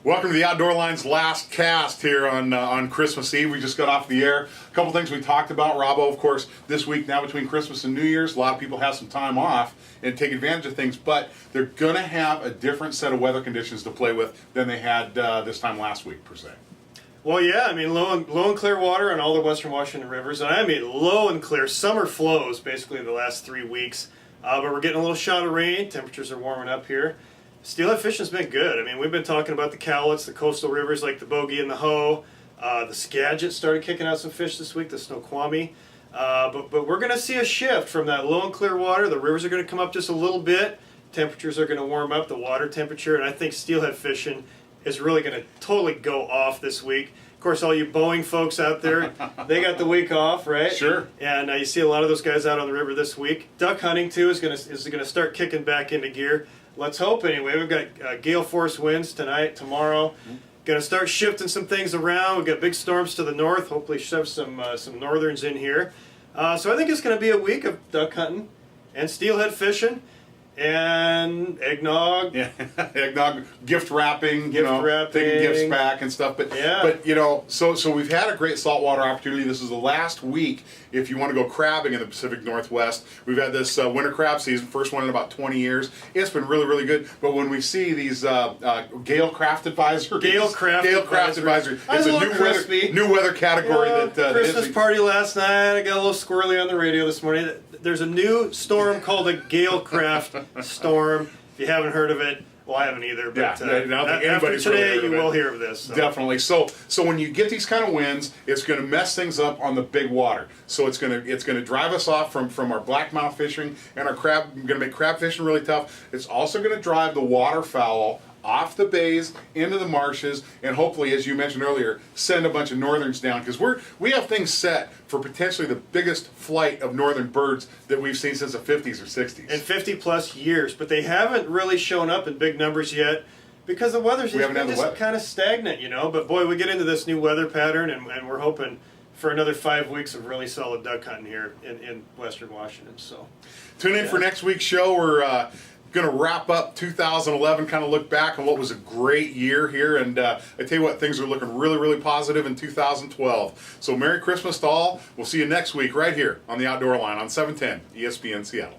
Welcome to the Outdoor Line's last cast here on Christmas Eve. We just got off the air. A couple things we talked about. Robbo, of course, this week now between Christmas and New Year's, a lot of people have some time off and take advantage of things, but they're going to have a different set of weather conditions to play with than they had this time last week, per se. Well, yeah, I mean, low and clear water on all the western Washington rivers. And I mean, low and clear. Summer flows basically the last 3 weeks. But we're getting a little shot of rain. Temperatures are warming up here. Steelhead fishing's been good. I mean, we've been talking about the Cowlitz, the coastal rivers like the Bogey and the Hoh. The Skagit started kicking out some fish this week, the Snoqualmie. But we're going to see a shift from that low and clear water. The rivers are going to come up just a little bit. Temperatures are going to warm up, the water temperature. And I think steelhead fishing is really going to totally go off this week. Of course, all you Boeing folks out there, they got the week off, right? Sure. And you see a lot of those guys out on the river this week. Duck hunting, too, is going to start kicking back into gear. Let's hope, anyway. We've got gale force winds tonight, tomorrow. Going to start shifting some things around. We've got big storms to the north. Hopefully shove some northerns in here. So I think it's going to be a week of duck hunting and steelhead fishing. And eggnog. Yeah, eggnog, gift wrapping, wrapping. taking gifts back and stuff. But yeah. But so we've had a great saltwater opportunity. This is the last week if you want to go crabbing in the Pacific Northwest. We've had this winter crab season, first one in about 20 years. It's been really, really good. But when we see these Gale Craft Advisory, it's a new weather category that Christmas party last night. I got a little squirrely on the radio this morning. There's a new storm called a Gale Craft storm. If you haven't heard of it, well, I haven't either. But I don't think after anybody's today, really heard of you it. will hear of this. So. Definitely. So when you get these kind of winds, it's going to mess things up on the big water. So it's going to drive us off from our blackmouth fishing and our crab. Going to make crab fishing really tough. It's also going to drive the waterfowl off the bays into the marshes, and hopefully, as you mentioned earlier, send a bunch of northerns down, because we have things set for potentially the biggest flight of northern birds that we've seen since the 50s or 60s. In 50 plus years, but they haven't really shown up in big numbers yet because the weather's just kind of stagnant, But boy, we get into this new weather pattern, and we're hoping for another 5 weeks of really solid duck hunting here in western Washington. So tune in for next week's show. We're going to wrap up 2011, kind of look back on what was a great year here, and I tell you what, things are looking really, really positive in 2012. So Merry Christmas to all. We'll see you next week right here on the Outdoor Line on 710 ESPN Seattle.